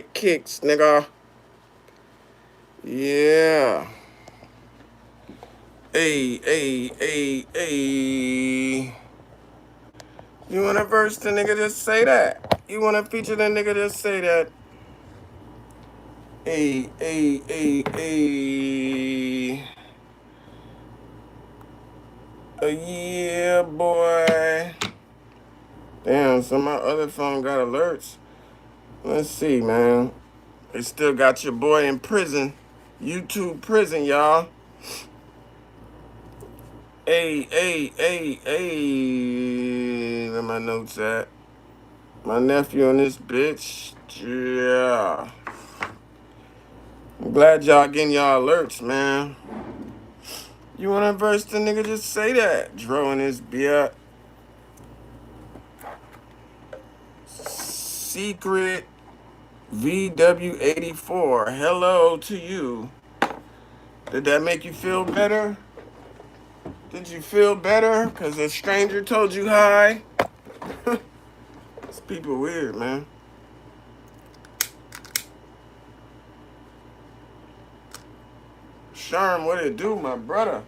kicks, nigga. Yeah. Hey. You wanna verse the nigga just say that? You wanna feature the nigga just say that? Hey. Yeah, boy. Damn, so my other phone got alerts. Let's see, man. They still got your boy in prison. YouTube prison, y'all. Hey. Where my notes at? My nephew and this bitch. Yeah. I'm glad y'all getting y'all alerts, man. You wanna verse the nigga, just say that. Dro in his beard. Secret VW84. Hello to you. Did that make you feel better? Did you feel better? Because a stranger told you hi? These people weird, man. Sharm, what it do, my brother?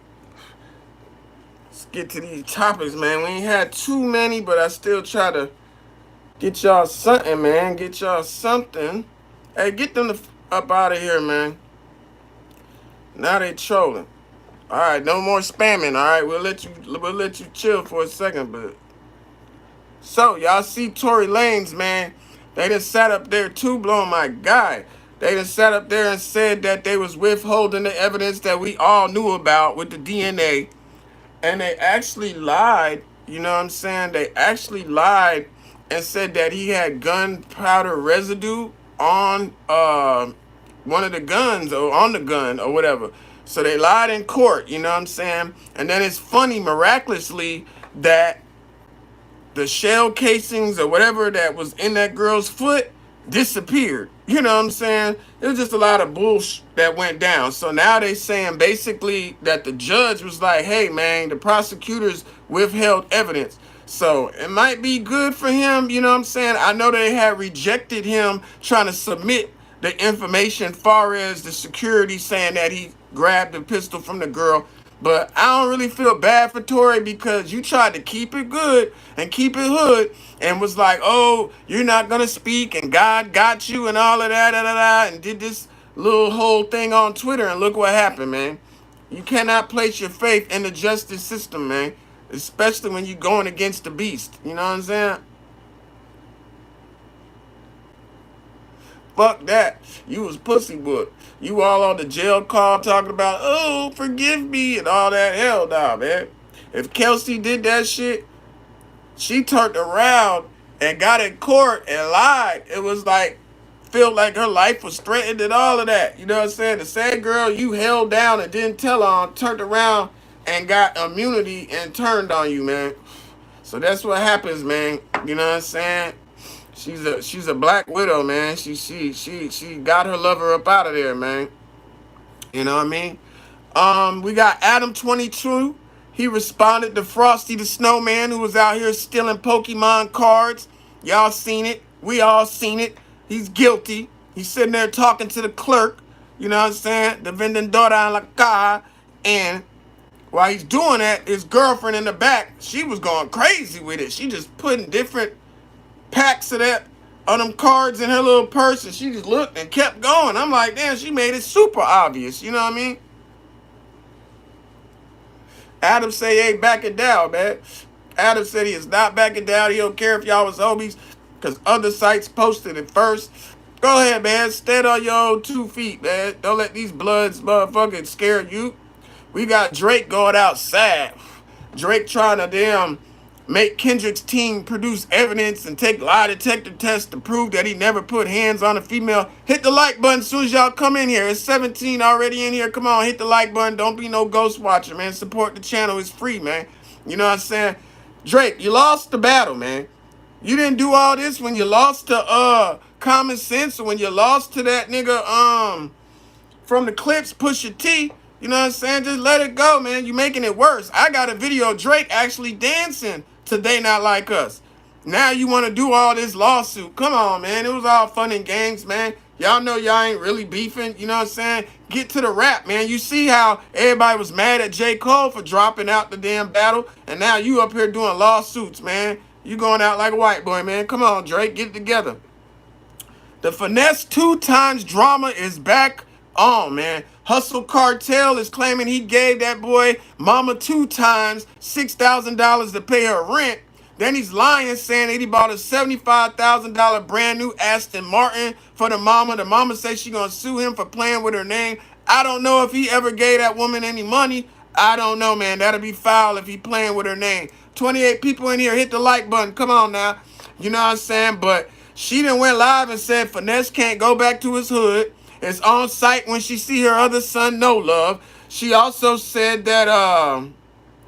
Let's get to these topics, man. We ain't had too many, but I still try to get y'all something, man. Get y'all something. Hey, get them up out of here, man. Now they trolling. All right, no more spamming. All right, we'll let you chill for a second, but so y'all see Tory Lanez, man. They done sat up there too, blowing my guy. They done sat up there and said that they was withholding the evidence that we all knew about with the DNA. And they actually lied, you know what I'm saying? They actually lied and said that he had gunpowder residue on one of the guns or on the gun or whatever. So they lied in court, you know what I'm saying? And then it's funny, miraculously, that the shell casings or whatever that was in that girl's foot disappeared. You know what I'm saying? It was just a lot of bullshit that went down. So now they saying basically that the judge was like, hey, man, the prosecutors withheld evidence. So it might be good for him, you know what I'm saying? I know they had rejected him trying to submit the information far as the security saying that he grabbed the pistol from the girl. But I don't really feel bad for Tory because you tried to keep it good and keep it hood and was like, oh, you're not going to speak and God got you and all of that, and did this little whole thing on Twitter. And look what happened, man. You cannot place your faith in the justice system, man, especially when you're going against the beast. You know what I'm saying? Fuck that. You was pussy book. You all on the jail call talking about, oh, forgive me and all that. Hell nah, man. If Kelsey did that shit, she turned around and got in court and lied. It was like, felt like her life was threatened and all of that. You know what I'm saying? The same girl you held down and didn't tell on turned around and got immunity and turned on you, man. So that's what happens, man. You know what I'm saying? She's a black widow, man. She got her lover up out of there, man. You know what I mean? We got Adam 22. He responded to Frosty the Snowman, who was out here stealing Pokemon cards. Y'all seen it. We all seen it. He's guilty. He's sitting there talking to the clerk. You know what I'm saying? The vending daughter en la caja. And while he's doing that, his girlfriend in the back, she was going crazy with it. She just putting different packs of them cards in her little purse, and she just looked and kept going. I'm like, damn, she made it super obvious. You know what I mean? Adam say, hey, backing down, man. Adam said he is not backing down. He don't care if y'all was homies, because other sites posted it first. Go ahead, man. Stand on your own 2 feet, man. Don't let these bloods motherfucking scare you. We got Drake going outside. Drake trying to damn make Kendrick's team produce evidence and take lie detector tests to prove that he never put hands on a female. Hit the like button as soon as y'all come in here. It's 17 already in here. Come on, hit the like button. Don't be no ghost watcher, man. Support the channel. It's free, man. You know what I'm saying? Drake, you lost the battle, man. You didn't do all this when you lost to Common Sense, or when you lost to that nigga from the Clips, Pusha T. You know what I'm saying? Just let it go, man. You making it worse. I got a video of Drake actually dancing to They Not Like Us. Now you want to do all this lawsuit. Come on, man. It was all fun and games, man. Y'all know y'all ain't really beefing. You know what I'm saying? Get to the rap, man. You see how everybody was mad at J. Cole for dropping out the damn battle. And now you up here doing lawsuits, man. You going out like a white boy, man. Come on, Drake. Get it together. The Finesse 2 times drama is back on, man. Hustle Cartel is claiming he gave that boy mama 2 times $6,000 to pay her rent. Then he's lying, saying that he bought a $75,000 brand new Aston Martin for the mama. The mama says she gonna sue him for playing with her name. I don't know if he ever gave that woman any money. I don't know, man. That'll be foul if he playing with her name. 28 people in here, hit the like button. Come on now. You know what I'm saying? But she done went live and said Finesse can't go back to his hood. It's on site when she see her other son, No Love. She also said that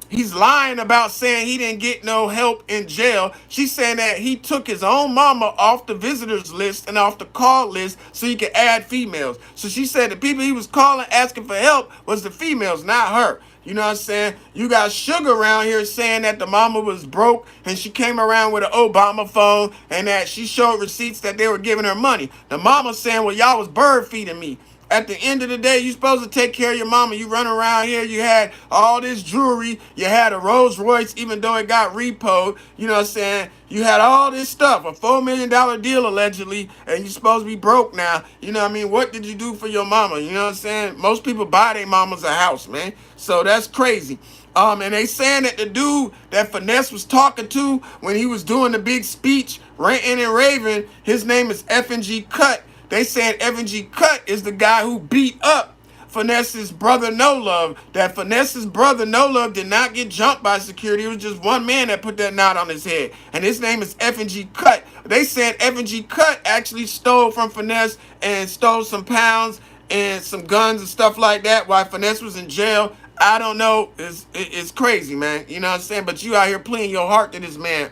he's lying about saying he didn't get no help in jail. She's saying that he took his own mama off the visitors list and off the call list so he could add females. So she said the people he was calling asking for help was the females, not her. You know what I'm saying? You got Sugar around here saying that the mama was broke and she came around with an Obama phone and that she showed receipts that they were giving her money. The mama saying, well, y'all was bird feeding me. At the end of the day, you supposed to take care of your mama. You run around here, you had all this jewelry, you had a Rolls Royce, even though it got repoed. You know what I'm saying? You had all this stuff, a $4 million deal allegedly, and you supposed to be broke now. You know what I mean? What did you do for your mama? You know what I'm saying? Most people buy their mamas a house, man. So that's crazy. And they saying that the dude that Finesse was talking to when he was doing the big speech, ranting and raving, his name is F&G Cut. They saying F&G Cut is the guy who beat up Finesse's brother No Love. That Finesse's brother No Love did not get jumped by security. It was just one man that put that knot on his head. And his name is F&G Cut. They said F&G Cut actually stole from Finesse and stole some pounds and some guns and stuff like that while Finesse was in jail. I don't know. It's crazy, man. You know what I'm saying? But you out here playing your heart to this man.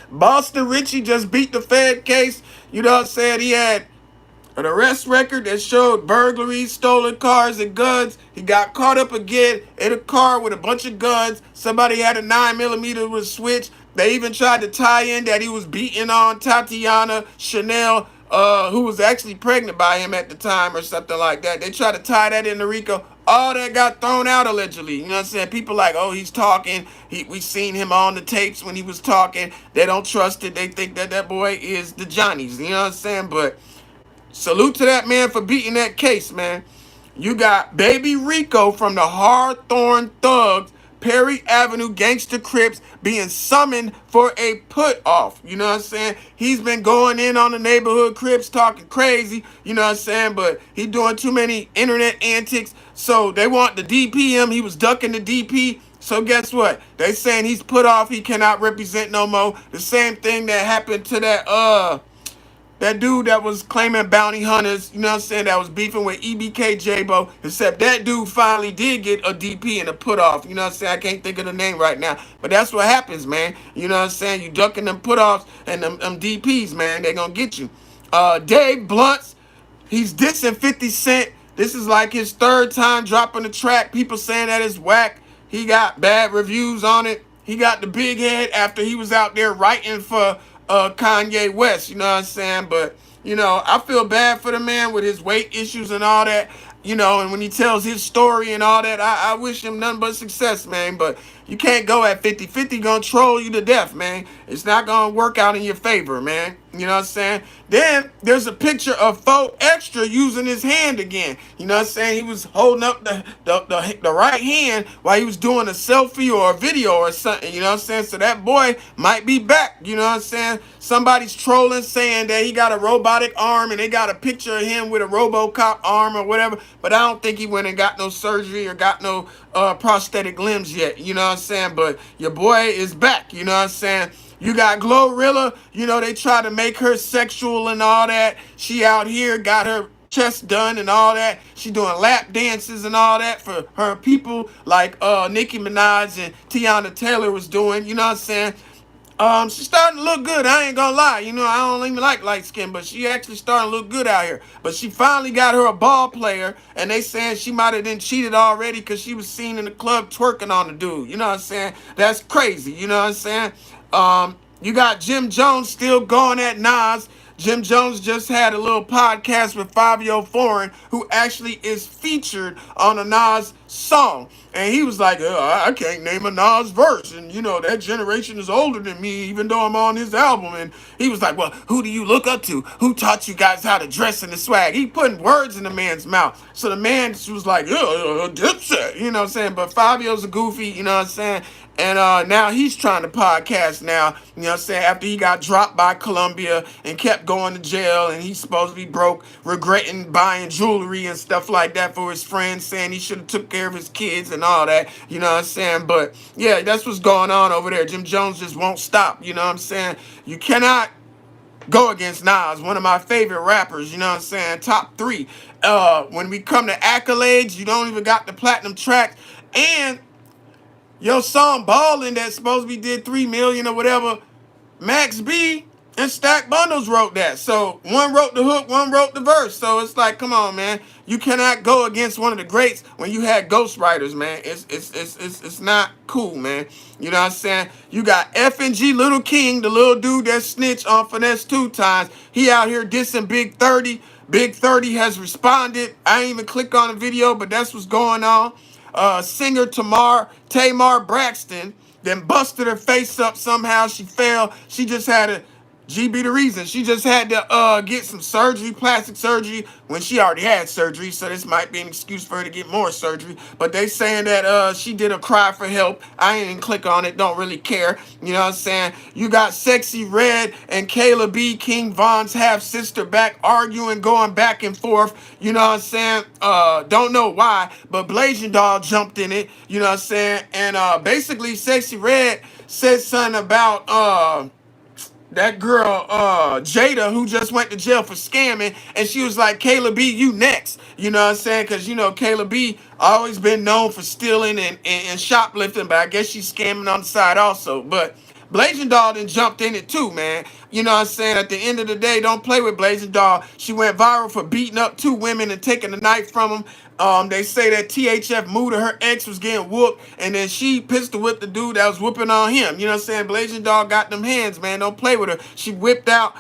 Boston Richey just beat the Fed case. You know what I'm saying? He had an arrest record that showed burglaries, stolen cars, and guns. He got caught up again in a car with a bunch of guns. Somebody had a 9mm with a switch. They even tried to tie in that he was beating on Tatiana Chanel, who was actually pregnant by him at the time or something like that. They tried to tie that into Rico. All that got thrown out allegedly. You know what I'm saying? People like, oh, he's talking. We seen him on the tapes when he was talking. They don't trust it. They think that that boy is the Johnnies. You know what I'm saying? But salute to that man for beating that case, man. You got Baby Rico from the Hawthorne Thugs, Perry Avenue Gangster Crips being summoned for a put-off. You know what I'm saying? He's been going in on the neighborhood Crips talking crazy. You know what I'm saying? But he doing too many internet antics. So they want to DP him. He was ducking the DP. So guess what? They saying he's put off. He cannot represent no more. The same thing that happened to that dude that was claiming bounty hunters, you know what I'm saying, that was beefing with EBK J-Bo, except that dude finally did get a DP and a put off. You know what I'm saying? I can't think of the name right now. But that's what happens, man. You know what I'm saying? You ducking them put offs and them DPs, man. They gonna get you. Dave Blunts, he's dissing 50 Cent. This is like his third time dropping the track. People saying that it's whack. He got bad reviews on it. He got the big head after he was out there writing for Kanye West, you know what I'm saying? But, you know, I feel bad for the man with his weight issues and all that, you know, and when he tells his story and all that, I wish him nothing but success, man. But you can't go at 50. 50 gonna troll you to death, man. It's not gonna work out in your favor, man. You know what I'm saying? Then there's a picture of Faux Extra using his hand again. You know what I'm saying? He was holding up the right hand while he was doing a selfie or a video or something. You know what I'm saying? So that boy might be back. You know what I'm saying? Somebody's trolling saying that he got a robotic arm and they got a picture of him with a RoboCop arm or whatever. But I don't think he went and got no surgery or got no prosthetic limbs yet. You know what I'm saying? But your boy is back. You know what I'm saying? You got Glorilla, you know, they try to make her sexual and all that. She out here got her chest done and all that. She doing lap dances and all that for her people like Nicki Minaj and Tiana Taylor was doing, you know what I'm saying? She's starting to look good. I ain't gonna lie. You know, I don't even like light skin, but she actually starting to look good out here. But she finally got her a ball player, and they saying she might have been cheated already because she was seen in the club twerking on the dude. You know what I'm saying? That's crazy. You know what I'm saying? You got Jim Jones still going at Nas. Jim Jones just had a little podcast with Fabio Foreign, who actually is featured on a Nas song. And he was like, I can't name a Nas verse. And, that generation is older than me, even though I'm on his album. And he was like, well, who do you look up to? Who taught you guys how to dress in the swag? He putting words in the man's mouth. So the man was like, Dipset, you know what I'm saying? But Fabio's a goofy, you know what I'm saying? And now he's trying to podcast now, you know what I'm saying, after he got dropped by Columbia and kept going to jail, and he's supposed to be broke, regretting buying jewelry and stuff like that for his friends, saying he should have took care of his kids and all that, you know what I'm saying? But yeah, that's what's going on over there. Jim Jones just won't stop, you know what I'm saying? You cannot go against Nas, one of my favorite rappers, you know what I'm saying? Top 3. When we come to accolades, you don't even got the platinum track. And your song Ballin' that's supposed to be did 3 million or whatever, Max B and Stack Bundles wrote that. So one wrote the hook, one wrote the verse. So it's like, come on, man. You cannot go against one of the greats when you had ghostwriters, man. It's not cool, man. You know what I'm saying? You got F&G Little King, the little dude that snitched on Finesse 2 times. He out here dissing Big 30. Big 30 has responded. I didn't even click on the video, but that's what's going on. Singer Tamar Braxton, then busted her face up somehow. She fell. She just had a GB the reason. She just had to get some surgery, plastic surgery, when she already had surgery. So this might be an excuse for her to get more surgery. But they saying that she did a cry for help. I ain't even click on it. Don't really care. You know what I'm saying? You got Sexy Red and Kayla B, King Von's half sister, back arguing, going back and forth. You know what I'm saying? Don't know why, but Blazing Doll jumped in it. You know what I'm saying? And basically, Sexy Red said something about that girl, Jada, who just went to jail for scamming, and she was like, Kayla B, you next. You know what I'm saying? Because, Kayla B always been known for stealing and shoplifting, but I guess she's scamming on the side also. But Blazing Doll done jumped in it too, man. You know what I'm saying? At the end of the day, don't play with Blazing Doll. She went viral for beating up 2 women and taking the knife from them. They say that THF Muda, her ex, was getting whooped, and then she pistol whipped the dude that was whooping on him. You know what I'm saying? Blazing Dog got them hands, man. Don't play with her. She whipped out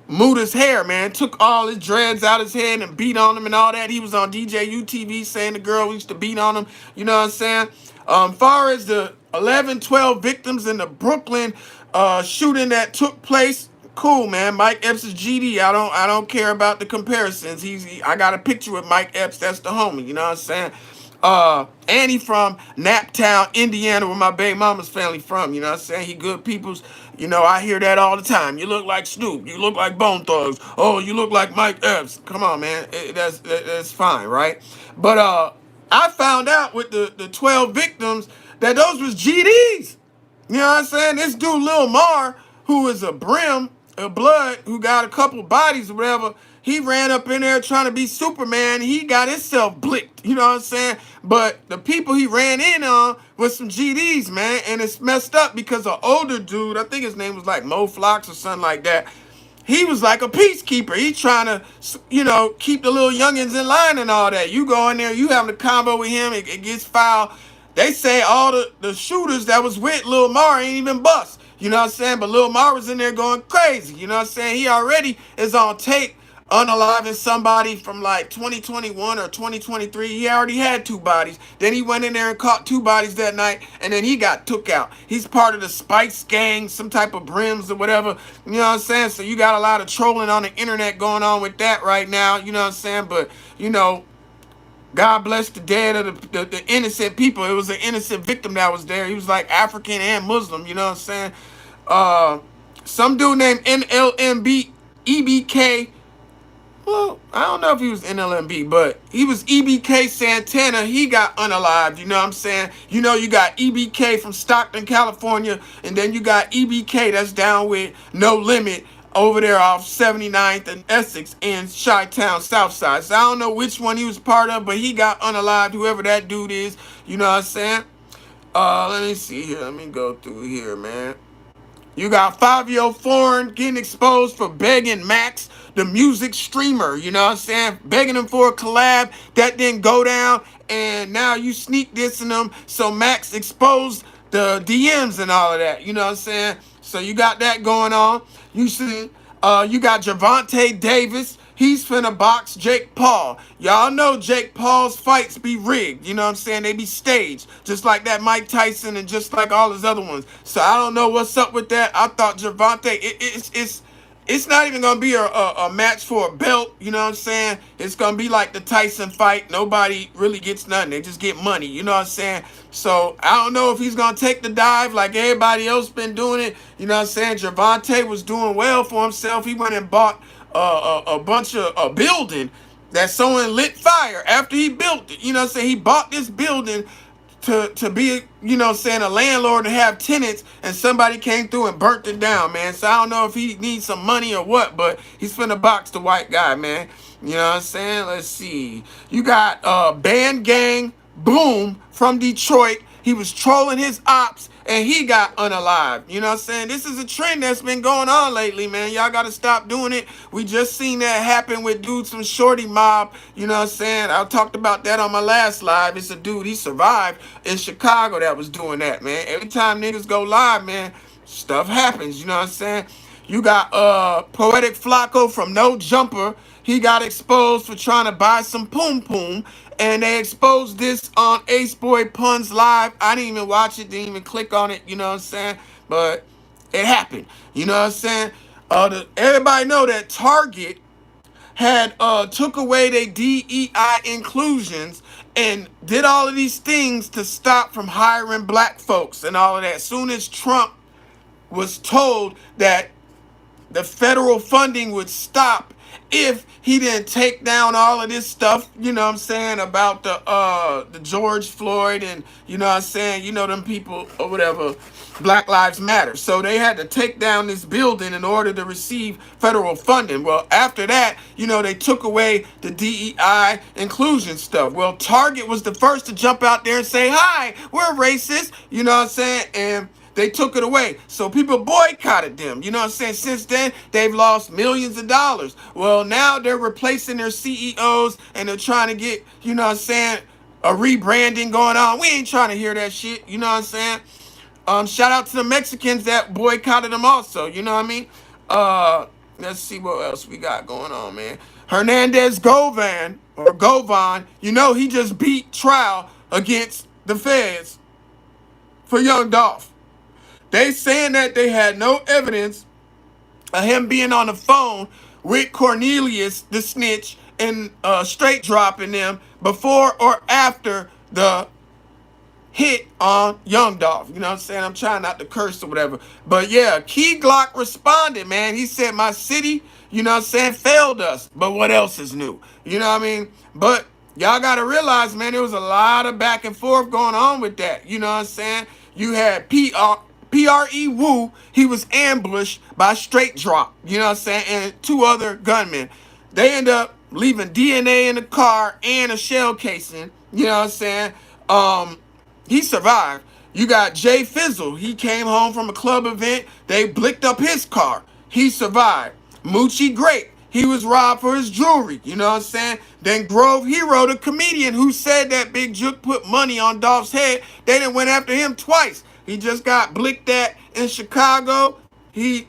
Muda's hair, man. Took all his dreads out his head and beat on him and all that. He was on DJ UTV saying the girl used to beat on him. You know what I'm saying? Far as the 11, 12 victims in the Brooklyn shooting that took place, cool, man. Mike Epps is GD. I don't care about the comparisons. I got a picture with Mike Epps. That's the homie. You know what I'm saying? And he from Naptown, Indiana, where my baby mama's family from. You know what I'm saying? He good peoples. I hear that all the time. You look like Snoop. You look like Bone Thugs. Oh, you look like Mike Epps. Come on, man. That's fine, right? But I found out with the 12 victims that those was GDs. You know what I'm saying? This dude, Lil Mar, who is a brim of blood, who got a couple bodies or whatever, he ran up in there trying to be Superman. He got himself blicked. You know what I'm saying? But the people he ran in on was some GDs, man. And it's messed up because an older dude, I think his name was like Mo Flox or something like that, he was like a peacekeeper. He trying to, keep the little youngins in line and all that. You go in there, you having a combo with him, it gets foul. They say all the shooters that was with Lil Mar ain't even bust. You know what I'm saying? But Lil Mar was in there going crazy. You know what I'm saying? He already is on tape unaliving somebody from like 2021 or 2023. He already had 2 bodies. Then he went in there and caught 2 bodies that night, and then he got took out. He's part of the Spice Gang, some type of brims or whatever. You know what I'm saying? So you got a lot of trolling on the internet going on with that right now. You know what I'm saying? But, God bless the dead of the innocent people. It was an innocent victim that was there. He was like African and Muslim, you know what I'm saying? Some dude named NLMB EBK. Well, I don't know if he was NLMB, but he was EBK Santana. He got unalived, you know what I'm saying? You got EBK from Stockton, California, and then you got EBK that's down with No Limit over there off 79th and Essex in Chi-Town, Southside. So I don't know which one he was part of, but he got unalived, whoever that dude is. You know what I'm saying? Let me see here. Let me go through here, man. You got Fabio Foreign getting exposed for begging Max, the music streamer. You know what I'm saying? Begging him for a collab. That didn't go down. And now you sneak dissing him. So Max exposed the DMs and all of that. You know what I'm saying? So you got that going on. You see, you got Gervonta Davis. He's finna box Jake Paul. Y'all know Jake Paul's fights be rigged. You know what I'm saying? They be staged. Just like that Mike Tyson and just like all his other ones. So I don't know what's up with that. I thought Gervonta, it's not even going to be a match for a belt. You know what I'm saying? It's going to be like the Tyson fight. Nobody really gets nothing. They just get money. You know what I'm saying? So I don't know if he's going to take the dive like everybody else been doing it. You know what I'm saying? Gervonta was doing well for himself. He went and bought a bunch of a building that someone lit fire after he built it. You know what I'm saying? He bought this building to be, you know, saying a landlord and have tenants, and somebody came through and burnt it down, man. So I don't know if he needs some money or what, but he's finna box the white guy, man. You know what I'm saying? Let's see. You got Band Gang Boom from Detroit. He was trolling his ops and he got unalived. You know what I'm saying? This is a trend that's been going on lately, man. Y'all got to stop doing it. We just seen that happen with dudes from Shorty Mob. You know what I'm saying? I talked about that on my last live. It's a dude, he survived in Chicago that was doing that, man. Every time niggas go live, man, stuff happens. You know what I'm saying? You got Poetic Flacco from No Jumper. He got exposed for trying to buy some poom poom. And they exposed this on Ace Boy Puns Live. I didn't even watch it, didn't even click on it, you know what I'm saying? But it happened. You know what I'm saying? Everybody know that Target had took away their DEI inclusions and did all of these things to stop from hiring black folks and all of that. As soon as Trump was told that the federal funding would stop if he didn't take down all of this stuff, you know what I'm saying, about the George Floyd and, you know what I'm saying, you know, them people or whatever, Black Lives Matter. So they had to take down this building in order to receive federal funding. Well, after that, you know, they took away the DEI inclusion stuff. Well, Target was the first to jump out there and say, hi, we're racist, you know what I'm saying, and they took it away. So people boycotted them. You know what I'm saying? Since then, they've lost millions of dollars. Well, now they're replacing their CEOs and they're trying to get, you know what I'm saying, a rebranding going on. We ain't trying to hear that shit. You know what I'm saying? Shout out to the Mexicans that boycotted them also. You know what I mean? Let's see what else we got going on, man. Hernandez Govan, or Govan, you know, he just beat trial against the feds for Young Dolph. They saying that they had no evidence of him being on the phone with Cornelius, the snitch, and straight dropping them before or after the hit on Young Dolph. You know what I'm saying? I'm trying not to curse or whatever. But yeah, Key Glock responded, man. He said, my city, you know what I'm saying, failed us. But what else is new? You know what I mean? But y'all got to realize, man, there was a lot of back and forth going on with that. You know what I'm saying? You had PRE Wu, he was ambushed by Straight Drop, you know what I'm saying, and two other gunmen. They end up leaving DNA in the car and a shell casing, you know what I'm saying. He survived. You got Jay Fizzle. He came home from a club event. They blicked up his car. He survived. Munchie Great. He was robbed for his jewelry. You know what I'm saying? Then Grove Hero, the comedian who said that Big Juke put money on Dolph's head, they done went after him twice. He just got blicked at in Chicago. He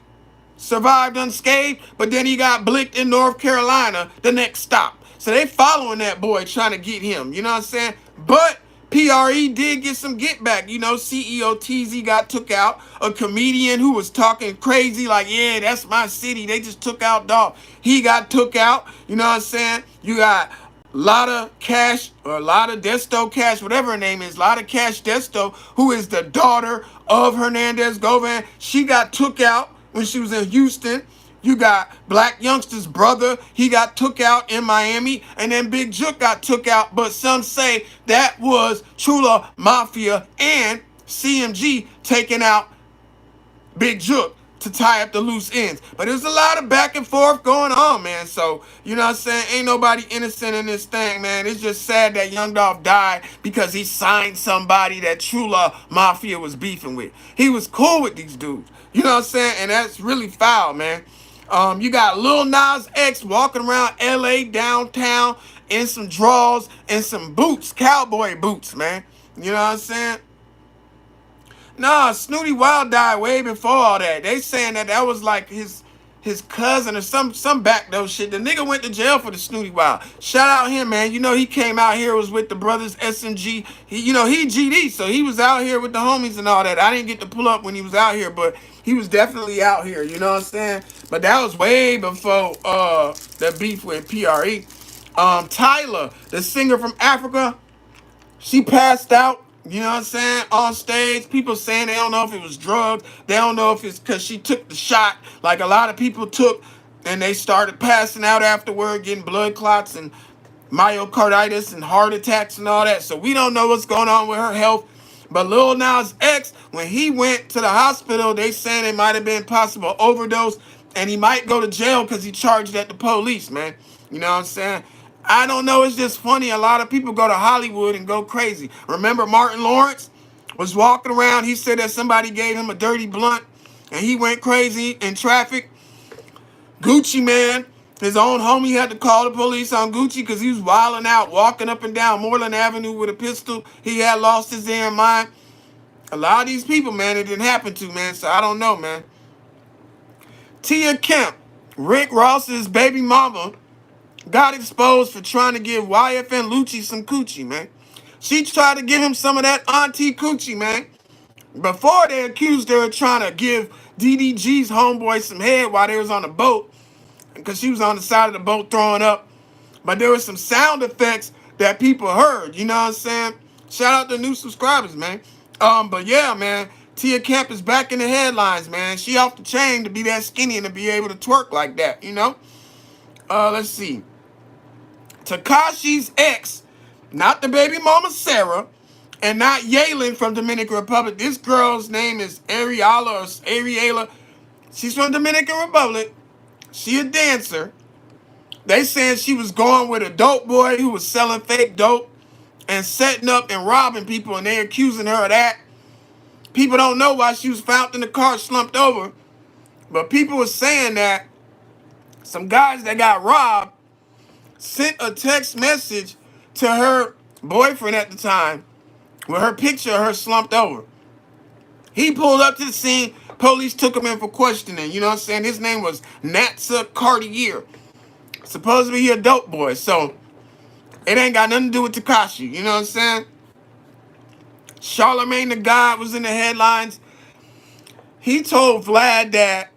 survived unscathed, but then he got blicked in North Carolina the next stop. So they following that boy trying to get him. You know what I'm saying? But PRE did get some get back. You know, CEO TZ got took out. A comedian who was talking crazy like, yeah, that's my city. They just took out Dolph. He got took out. You know what I'm saying? You got Lotta Cash or Lotta Desto Cash, whatever her name is, Lotta Cash Desto, who is the daughter of Hernandez Govan. She got took out when she was in Houston. You got Black Youngster's brother. He got took out in Miami. And then Big Juke got took out. But some say that was Chula Mafia and CMG taking out Big Juke to tie up the loose ends. But there's a lot of back and forth going on, man. So, you know what I'm saying? Ain't nobody innocent in this thing, man. It's just sad that Young Dolph died because he signed somebody that Chula Mafia was beefing with. He was cool with these dudes. You know what I'm saying? And that's really foul, man. You got Lil Nas X walking around LA downtown in some drawers and some boots, cowboy boots, man. You know what I'm saying? Nah, Snooty Wild died way before all that. They saying that was like his cousin or some backdoor shit. The nigga went to jail for the Snooty Wild. Shout out him, man. You know he came out here, was with the brothers SMG. He GD, so he was out here with the homies and all that. I didn't get to pull up when he was out here, but he was definitely out here. You know what I'm saying? But that was way before the beef with PRE. Tyler, the singer from Africa. She passed out, you know what I'm saying, on stage. People saying they don't know if it was drugs. They don't know if it's because she took the shot like a lot of people took, and they started passing out afterward, getting blood clots and myocarditis and heart attacks and all that. So we don't know what's going on with her health. But Lil Nas X, when he went to the hospital, they saying it might have been possible overdose, and he might go to jail because he charged at the police, man. You know what I'm saying? I don't know. It's just funny. A lot of people go to Hollywood and go crazy. Remember Martin Lawrence was walking around. He said that somebody gave him a dirty blunt, and he went crazy in traffic. Gucci Man, his own homie had to call the police on Gucci because he was wilding out, walking up and down Moreland Avenue with a pistol. He had lost his damn mind. A lot of these people, man, it didn't happen to, man. So I don't know, man. Tia Kemp, Rick Ross's baby mama, got exposed for trying to give YF and Lucci some coochie, man. She tried to give him some of that auntie coochie, man. Before they accused her of trying to give DDG's homeboy some head while they was on the boat, because she was on the side of the boat throwing up. But there was some sound effects that people heard, you know what I'm saying? Shout out to new subscribers, man. But yeah, man, Tia Kemp is back in the headlines, man. She off the chain to be that skinny and to be able to twerk like that, you know? Let's see. Tekashi's ex, not the baby mama Sarah, and not Yalen from Dominican Republic. This girl's name is Ariela. She's from Dominican Republic. She a dancer. They saying she was going with a dope boy who was selling fake dope and setting up and robbing people, and they accusing her of that. People don't know why she was found in the car slumped over, but people were saying that some guys that got robbed sent a text message to her boyfriend at the time with her picture of her slumped over. He pulled up to the scene. Police took him in for questioning. You know what I'm saying? His name was Natsa Cartier. Supposedly he a dope boy. So it ain't got nothing to do with Tekashi. You know what I'm saying? Charlamagne the God was in the headlines. He told Vlad that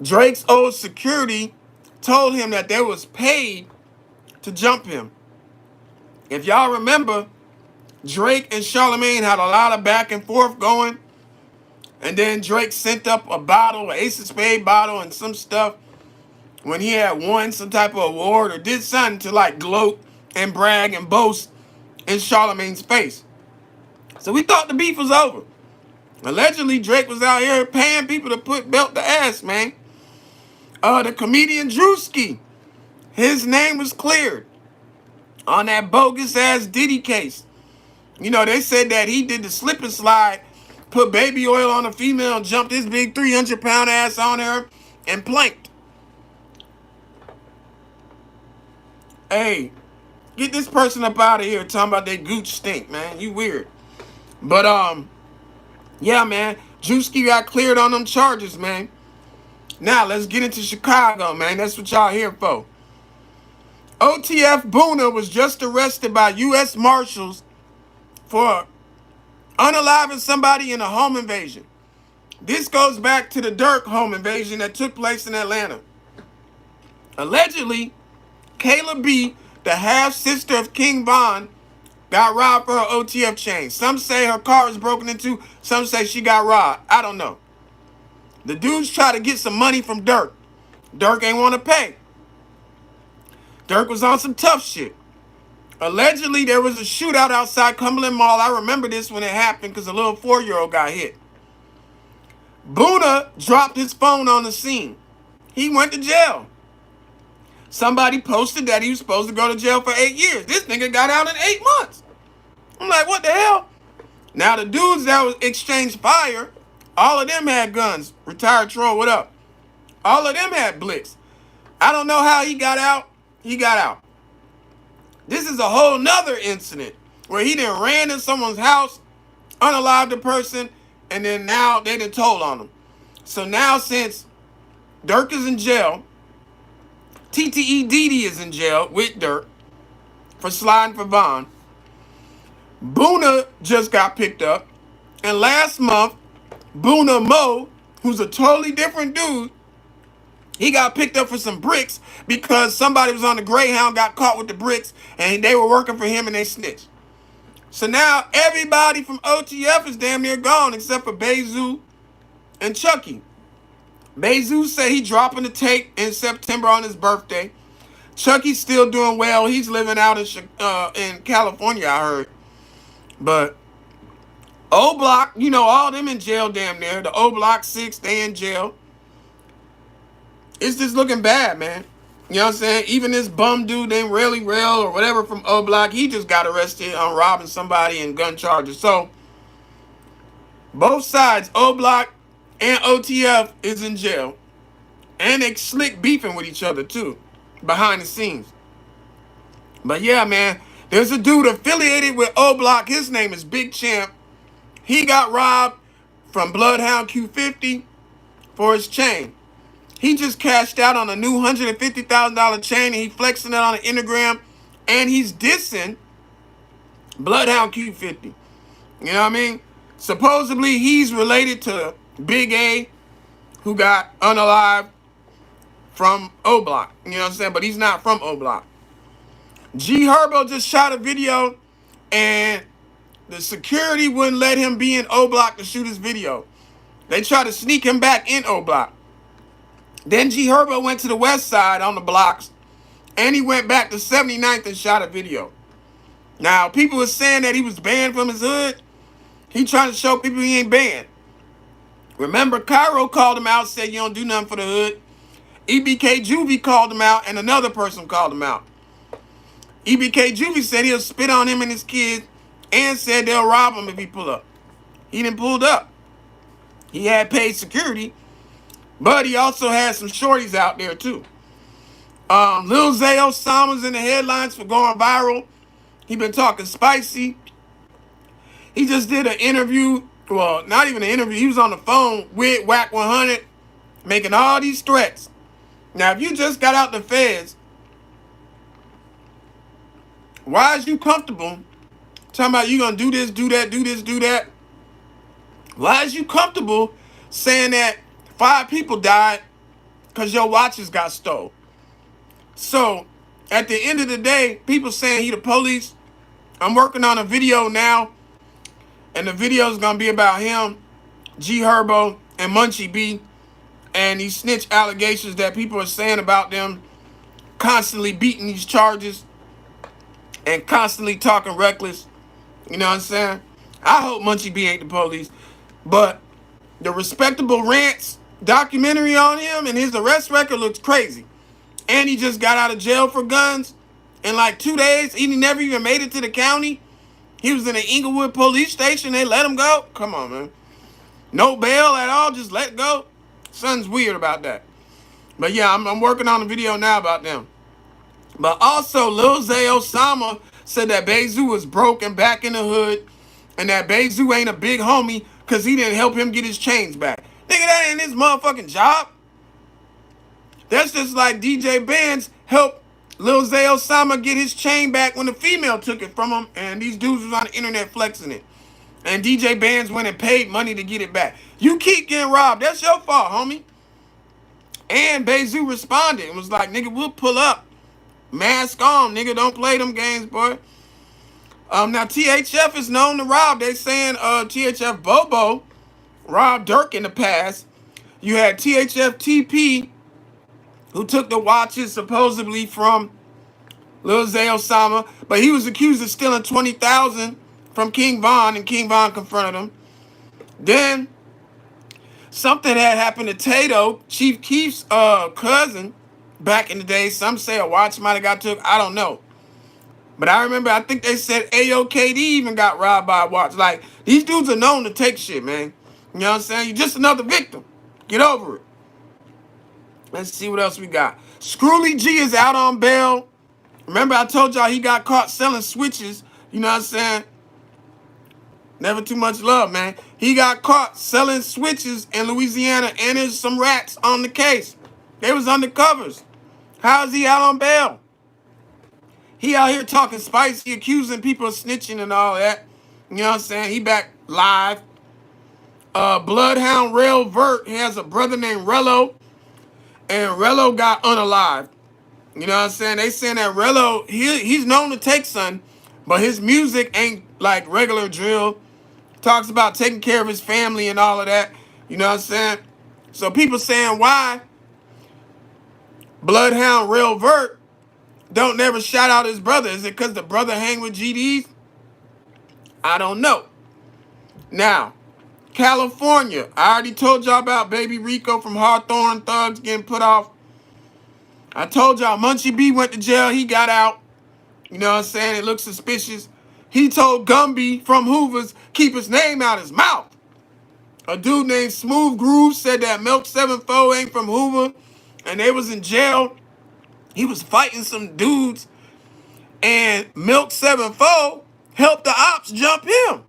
Drake's old security told him that they was paid to jump him. If y'all remember, Drake and Charlamagne had a lot of back and forth going. And then Drake sent up a bottle, an Ace of Spade bottle and some stuff when he had won some type of award or did something to like gloat and brag and boast in Charlamagne's face. So we thought the beef was over. Allegedly, Drake was out here paying people to put belt to ass, man. The comedian Druski, his name was cleared on that bogus ass Diddy case. You know, they said that he did the slip and slide, put baby oil on a female and jumped his big 300-pound ass on her and planked. Hey, get this person up out of here talking about they gooch stink, man. You weird. But, yeah, man. Druski got cleared on them charges, man. Now, let's get into Chicago, man. That's what y'all here for. OTF Boona was just arrested by U.S. Marshals for unaliving somebody in a home invasion. This goes back to the Dirk home invasion that took place in Atlanta. Allegedly, Kayla B, the half-sister of King Von, got robbed for her OTF chain. Some say her car was broken into. Some say she got robbed. I don't know. The dudes try to get some money from Dirk. Dirk ain't want to pay. Dirk was on some tough shit. Allegedly, there was a shootout outside Cumberland Mall. I remember this when it happened because a little 4-year-old got hit. Boona dropped his phone on the scene. He went to jail. Somebody posted that he was supposed to go to jail for 8 years. This nigga got out in 8 months. I'm like, what the hell? Now, the dudes that was exchanged fire, all of them had guns. Retired troll, what up? All of them had blicks. I don't know how he got out. He got out. This is a whole nother incident where he done ran in someone's house, unalived a person, and then now they done told on him. So now since Dirk is in jail, TTE Didi is in jail with Dirk for sliding for Von. Boona just got picked up. And last month, Boona Mo, who's a totally different dude, he got picked up for some bricks because somebody was on the Greyhound, got caught with the bricks, and they were working for him and they snitched. So now everybody from OTF is damn near gone except for Bezu and Chucky. Bezu said he dropping the tape in September on his birthday. Chucky's still doing well. He's living out in California, I heard. But O Block, you know, all them in jail damn near. The O Block 6, they in jail. It's just looking bad, man. You know what I'm saying? Even this bum dude named Really Real or whatever from O Block, he just got arrested on robbing somebody and gun charges. So, both sides, O Block and OTF, is in jail. And they slick beefing with each other, too, behind the scenes. But yeah, man, there's a dude affiliated with O Block. His name is Big Champ. He got robbed from Bloodhound Q50 for his chain. He just cashed out on a new $150,000 chain, and he flexing it on the Instagram, and he's dissing Bloodhound Q50. You know what I mean? Supposedly, he's related to Big A, who got unalived from O Block. You know what I'm saying? But he's not from O Block. G Herbo just shot a video, and the security wouldn't let him be in O Block to shoot his video. They tried to sneak him back in O Block. Then G Herbo went to the west side on the blocks, and he went back to 79th and shot a video. Now, people were saying that he was banned from his hood. He trying to show people he ain't banned. Remember, Cairo called him out, said you don't do nothing for the hood. EBK Juvie called him out, and another person called him out. EBK Juvie said he'll spit on him and his kids, and said they'll rob him if he pull up. He didn't pull up. He had paid security, but he also had some shorties out there too. Lil Zay Osama's in the headlines for going viral. He been talking spicy. He just did an interview. Well, not even an interview. He was on the phone with Whack 100 making all these threats. Now, if you just got out the feds, why is you comfortable talking about you going to do this, do that, do this, do that? Why is you comfortable saying that 5 people died because your watches got stole? So, at the end of the day, people saying he the police. I'm working on a video now, and the video is going to be about him, G Herbo, and Munchie B, and these snitch allegations that people are saying about them constantly beating these charges and constantly talking reckless. You know what I'm saying? I hope Munchie B ain't the police, but the Respectable Rants documentary on him and his arrest record looks crazy. And he just got out of jail for guns in like 2 days. He never even made it to the county. He was in the Inglewood police station. They let him go. Come on, man. No bail at all. Just let go. Something's weird about that. But yeah, I'm working on a video now about them. But also, Lil Zay Osama said that Bezu was broke and back in the hood, and that Bezu ain't a big homie because he didn't help him get his chains back. Nigga, that ain't his motherfucking job. That's just like DJ Benz helped Lil Zay Osama get his chain back when the female took it from him, and these dudes was on the internet flexing it. And DJ Benz went and paid money to get it back. You keep getting robbed. That's your fault, homie. And Bezu responded and was like, nigga, we'll pull up. Mask on, nigga. Don't play them games, boy. Now, THF is known to rob. They saying THF Bobo robbed Dirk in the past. You had THF TP, who took the watches supposedly from Lil Zay Osama, but he was accused of stealing $20,000 from King Von, and King Von confronted him. Then something had happened to Tato, Chief Keef's cousin, back in the day. Some say a watch might have got took. I don't know. But I remember, I think they said AOKD even got robbed by a watch. Like, these dudes are known to take shit, man. You know what I'm saying? You're just another victim. Get over it. Let's see what else we got. Scrooly G is out on bail. Remember I told y'all he got caught selling switches. You know what I'm saying? Never too much love, man. He got caught selling switches in Louisiana, and there's some rats on the case. They was undercovers. How is he out on bail? He out here talking spicy, accusing people of snitching and all that. You know what I'm saying? He back live. Bloodhound Rel Vert, he has a brother named Rello, and Rello got unalived. You know what I'm saying? They saying that Rello, he's known to take son, but his music ain't like regular drill. Talks about taking care of his family and all of that. You know what I'm saying? So people saying why Bloodhound Rel Vert don't never shout out his brother. Is it because the brother hang with GDs? I don't know. Now, California. I already told y'all about Baby Rico from Hawthorne Thugs getting put off. I told y'all Munchie B went to jail. He got out. You know what I'm saying? It looks suspicious. He told Gumby from Hoover's keep his name out his mouth. A dude named Smooth Groove said that Milk 7-4 ain't from Hoover, and they was in jail. He was fighting some dudes, and Milk 7-4 helped the ops jump him.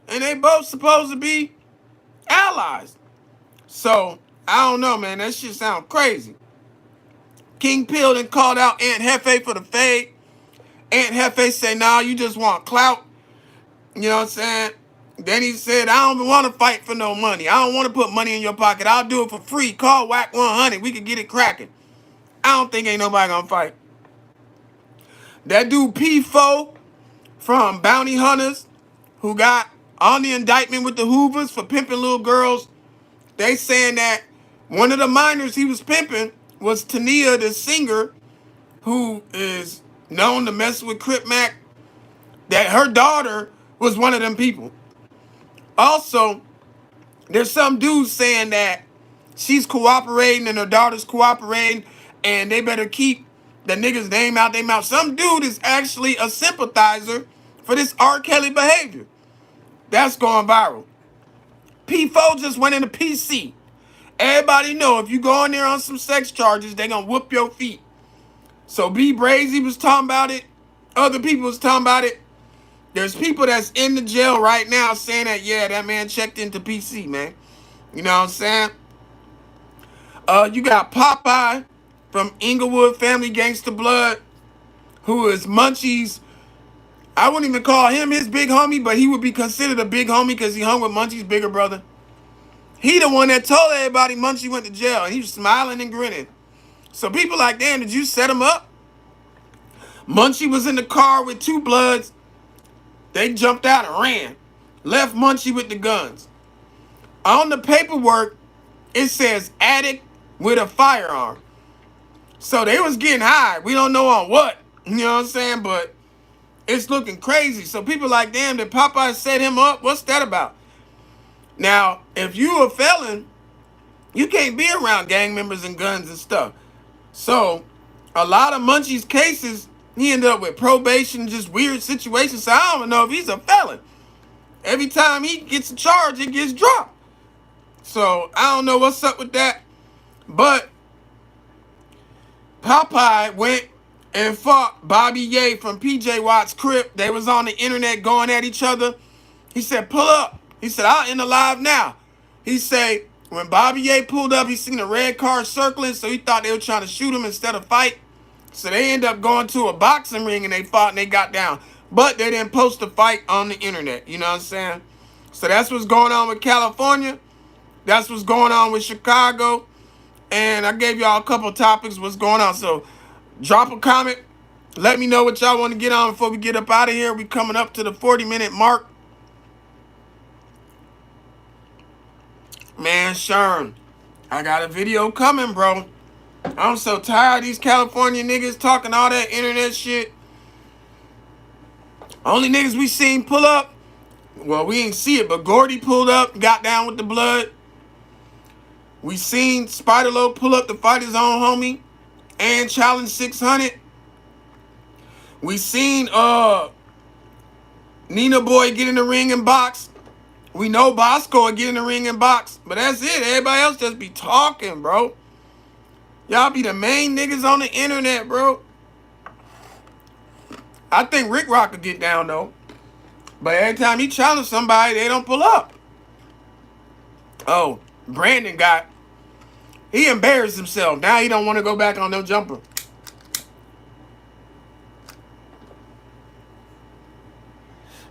And they both supposed to be allies. So, I don't know, man. That shit sound crazy. King Pilden called out Aunt Hefe for the fade. Aunt Hefe said, nah, you just want clout. You know what I'm saying? Then he said, I don't want to fight for no money. I don't want to put money in your pocket. I'll do it for free. Call Whack 100. We can get it cracking. I don't think ain't nobody gonna fight. That dude P4 from Bounty Hunters, who got on the indictment with the Hoovers for pimping little girls, they saying that one of the minors he was pimping was Tania, the singer, who is known to mess with Crip Mac, that her daughter was one of them people. Also, there's some dudes saying that she's cooperating and her daughter's cooperating and they better keep the nigga's name out their mouth. Some dude is actually a sympathizer for this R. Kelly behavior. That's going viral. P4 just went into PC. Everybody know if you go in there on some sex charges, they gonna whoop your feet. So B Brazy was talking about it. Other people was talking about it. There's people that's in the jail right now saying that, yeah, that man checked into PC, man. You know what I'm saying? You got Popeye from Inglewood Family Gangsta Blood, who is Munchie's, I wouldn't even call him his big homie, but he would be considered a big homie because he hung with Munchie's bigger brother. He the one that told everybody Munchie went to jail. And he was smiling and grinning. So people like, damn, did you set him up? Munchie was in the car with two Bloods. They jumped out and ran. Left Munchie with the guns. On the paperwork, it says addict with a firearm. So they was getting high. We don't know on what. You know what I'm saying? But it's looking crazy. So people like, damn, did Popeye set him up? What's that about? Now, if you a felon, you can't be around gang members and guns and stuff. So a lot of Munchie's cases, he ended up with probation, just weird situations. So I don't know if he's a felon. Every time he gets a charge, it gets dropped. So I don't know what's up with that. But Popeye went and fought Bobby Ye from PJ Watt's Crip. They was on the internet going at each other. He said, pull up. He said, I'll end the live now. He said, when Bobby Ye pulled up, he seen a red car circling, so he thought they were trying to shoot him instead of fight. So they ended up going to a boxing ring and they fought and they got down. But they didn't post the fight on the internet. You know what I'm saying? So that's what's going on with California. That's what's going on with Chicago. And I gave y'all a couple topics what's going on. So drop a comment. Let me know what y'all want to get on before we get up out of here. We coming up to the 40-minute mark. Man, Sherm, I got a video coming, bro. I'm so tired of these California niggas talking all that internet shit. Only niggas we seen pull up, well, we ain't see it, but Gordy pulled up, got down with the blood. We seen Spider-Lo pull up to fight his own homie and challenge 600. We seen Nina Boy get in the ring and box. We know Bosco will get in the ring and box, but that's it. Everybody else just be talking, bro. Y'all be the main niggas on the internet, bro. I think Rick Rock could get down, though. But every time he challenge somebody, they don't pull up. Oh, Brandon he embarrassed himself. Now he don't want to go back on no jumper.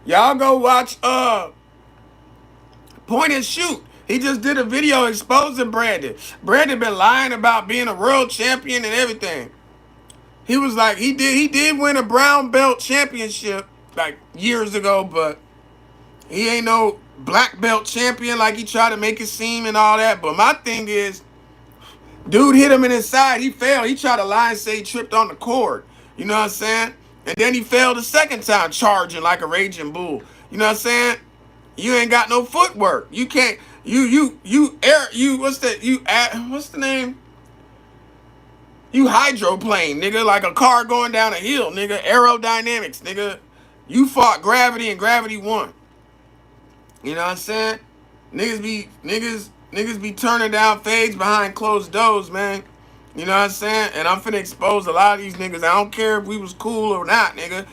Y'all go watch Point and Shoot. He just did a video exposing Brandon. Brandon been lying about being a world champion and everything. He was like, he did win a brown belt championship like years ago, but he ain't no black belt champion like he tried to make it seem and all that. But my thing is, dude hit him in his side. He fell. He tried to lie and say he tripped on the cord. You know what I'm saying? And then he fell the second time, charging like a raging bull. You know what I'm saying? You ain't got no footwork. You can't. What's the name? You hydroplane, nigga, like a car going down a hill, nigga. Aerodynamics, nigga. You fought gravity and gravity won. You know what I'm saying? Niggas be turning down fades behind closed doors, man. You know what I'm saying? And I'm finna expose a lot of these niggas. I don't care if we was cool or not, nigga.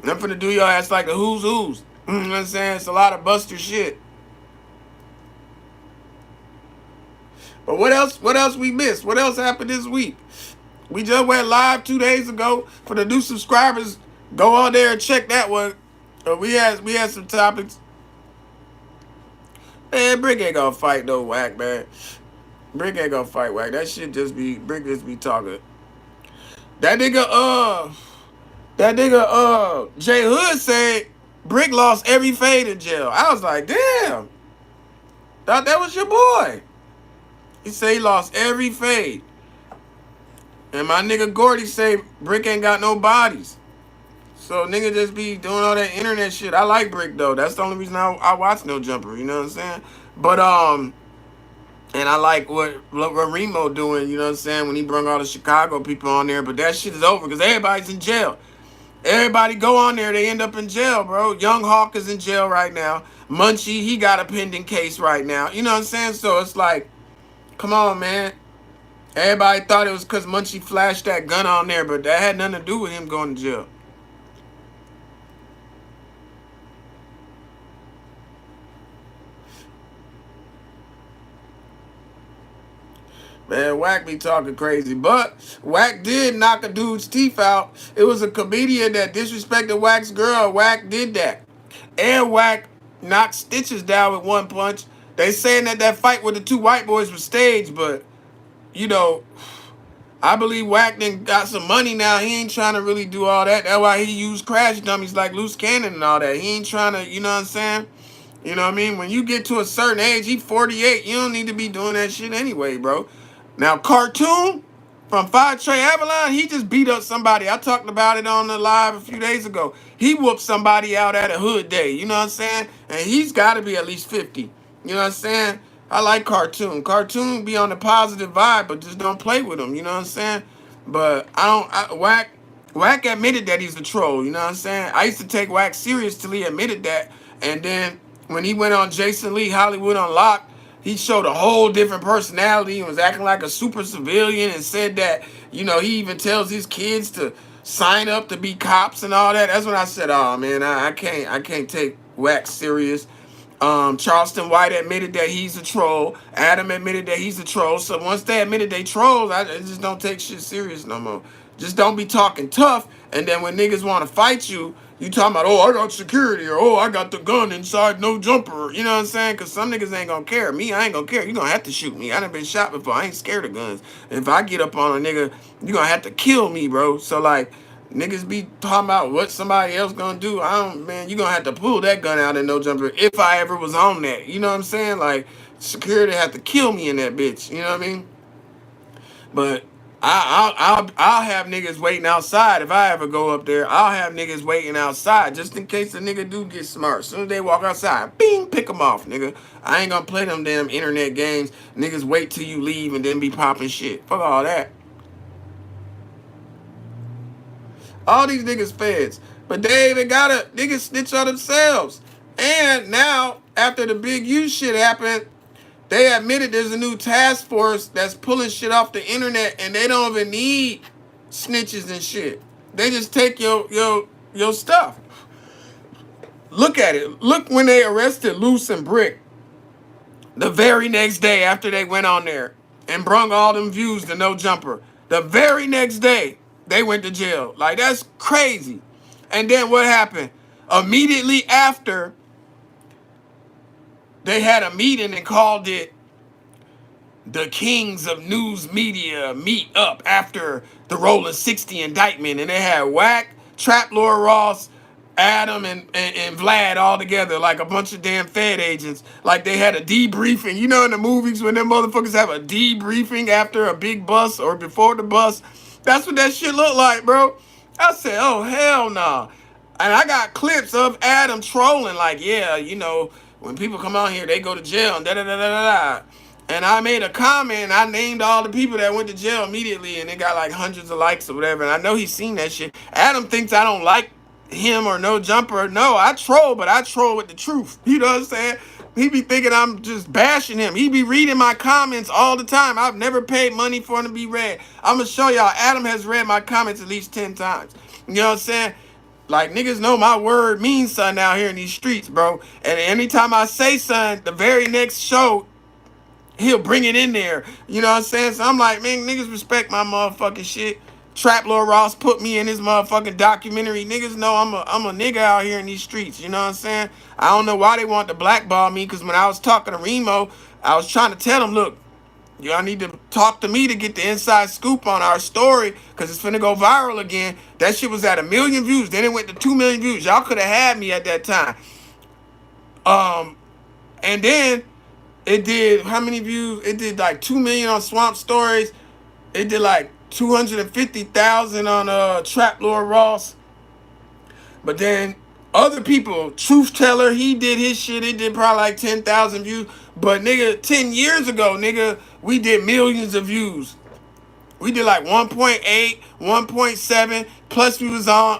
I'm finna do your ass like the who's who's. You know what I'm saying? It's a lot of buster shit. But what else we missed? What else happened this week? We just went live 2 days ago. For the new subscribers, go on there and check that one. We had some topics. Man, Brick ain't gonna fight no Whack, man. Brick ain't gonna fight Whack. That shit just be Brick just be talking. That nigga Jay Hood said Brick lost every fade in jail. I was like, damn. Thought that was your boy. He said he lost every fade. And my nigga Gordy say Brick ain't got no bodies. So nigga just be doing all that internet shit. I like Brick though. That's the only reason I watch No Jumper. You know what I'm saying? But and I like what Remo doing. You know what I'm saying? When he brought all the Chicago people on there. But that shit is over because everybody's in jail. Everybody go on there, they end up in jail, bro. Young Hawk is in jail right now. Munchie, he got a pending case right now. You know what I'm saying? So it's like, come on, man. Everybody thought it was because Munchie flashed that gun on there, but that had nothing to do with him going to jail. Man, Wack be talking crazy. But Wack did knock a dude's teeth out. It was a comedian that disrespected Wack's girl. Wack did that. And Wack knocked Stitches down with one punch. They saying that fight with the two white boys was staged, but, you know, I believe Wack done got some money now. He ain't trying to really do all that. That's why he used crash dummies like Loose Cannon and all that. He ain't trying to, you know what I'm saying? You know what I mean? When you get to a certain age, he 48, you don't need to be doing that shit anyway, bro. Now, Cartoon from Five Trey Avalon, he just beat up somebody. I talked about it on the live a few days ago. He whooped somebody out at a hood day. You know what I'm saying? And he's got to be at least 50. You know what I'm saying? I like Cartoon. Cartoon be on the positive vibe, but just don't play with him. You know what I'm saying? But Wack admitted that he's a troll. You know what I'm saying? I used to take Wack serious till he admitted that. And then when he went on Jason Lee Hollywood Unlocked, he showed a whole different personality and was acting like a super civilian and said that, you know, he even tells his kids to sign up to be cops and all that. That's when I said, oh man, I can't take Wack serious. Charleston White admitted that he's a troll. Adam admitted that he's a troll. So once they admitted they trolls, I just don't take shit serious no more. Just don't be talking tough. And then when niggas want to fight you, you talking about, oh, I got security, or oh, I got the gun inside No Jumper. You know what I'm saying? Because some niggas ain't gonna care. Me, I ain't gonna care. You gonna have to shoot me. I done been shot before. I ain't scared of guns. If I get up on a nigga, you gonna have to kill me, bro. So like, niggas be talking about what somebody else gonna do. Man, you gonna have to pull that gun out in No Jumper if I ever was on that. You know what I'm saying? Like, security have to kill me in that bitch. You know what I mean? But I'll have niggas waiting outside if I ever go up there. I'll have niggas waiting outside just in case the nigga do get smart. As soon as they walk outside, bing, pick them off, nigga. I ain't gonna play them damn internet games. Niggas wait till you leave and then be popping shit. Fuck all that. All these niggas feds. But they even gotta niggas snitch on themselves. And now, after the Big U shit happened, they admitted there's a new task force that's pulling shit off the internet and they don't even need snitches and shit. They just take your stuff. Look at it. Look when they arrested Luce and Brick. The very next day after they went on there and brung all them views to No Jumper. The very next day, they went to jail. Like, that's crazy. And then what happened? Immediately after, they had a meeting and called it the Kings of News Media meet up after the Rolling 60 indictment. And they had Wack, Trap Lord Ross, Adam, and Vlad all together like a bunch of damn Fed agents. Like they had a debriefing. You know in the movies when them motherfuckers have a debriefing after a big bust or before the bust? That's what that shit looked like, bro. I said, oh, hell nah. And I got clips of Adam trolling like, yeah, you know, when people come out here, they go to jail and da-da-da-da-da-da. And I made a comment. I named all the people that went to jail immediately, and it got like hundreds of likes or whatever. And I know he's seen that shit. Adam thinks I don't like him or No Jumper. No, I troll, but I troll with the truth. You know what I'm saying? He be thinking I'm just bashing him. He be reading my comments all the time. I've never paid money for him to be read. I'm going to show y'all. Adam has read my comments at least 10 times. You know what I'm saying? Like, niggas know my word means something out here in these streets, bro. And anytime I say something, the very next show, he'll bring it in there. You know what I'm saying? So I'm like, man, niggas respect my motherfucking shit. Trap Lord Ross put me in his motherfucking documentary. Niggas know I'm a nigga out here in these streets. You know what I'm saying? I don't know why they want to blackball me, because when I was talking to Remo, I was trying to tell him, look, y'all need to talk to me to get the inside scoop on our story, because it's finna go viral again. That shit was at 1 million views. Then it went to 2 million views. Y'all could have had me at that time. And then it did, how many views? It did like 2 million on Swamp Stories. It did like 250,000 on Trap Lord Ross. But then other people, Truth Teller, he did his shit. It did probably like 10,000 views. But nigga, 10 years ago, nigga, we did millions of views. We did like 1.8, 1.7. Plus we was on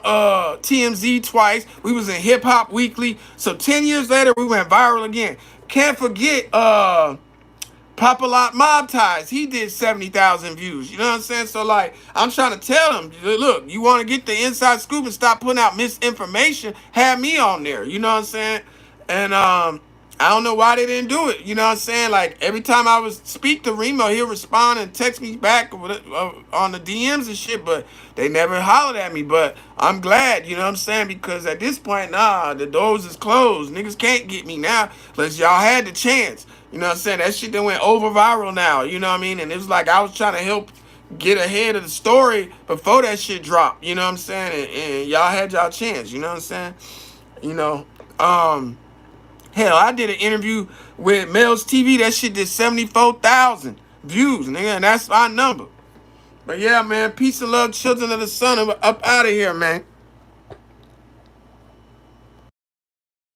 TMZ twice. We was in Hip Hop Weekly. So 10 years later, we went viral again. Can't forget Papa Lot Mob Ties. He did 70,000 views. You know what I'm saying? So like, I'm trying to tell him, look, you want to get the inside scoop and stop putting out misinformation, have me on there. You know what I'm saying? And I don't know why they didn't do it. You know what I'm saying? Like, every time I would speak to Remo, he'll respond and text me back on the DMs and shit, but they never hollered at me. But I'm glad, you know what I'm saying? Because at this point, nah, the doors is closed. Niggas can't get me now unless y'all had the chance. You know what I'm saying? That shit that went over viral now, you know what I mean? And it was like I was trying to help get ahead of the story before that shit dropped. You know what I'm saying? And y'all had y'all chance, you know what I'm saying? You know, hell, I did an interview with Mel's TV. That shit did 74,000 views, nigga, and that's my number. But yeah, man, peace and love, children of the sun. I'm up out of here, man.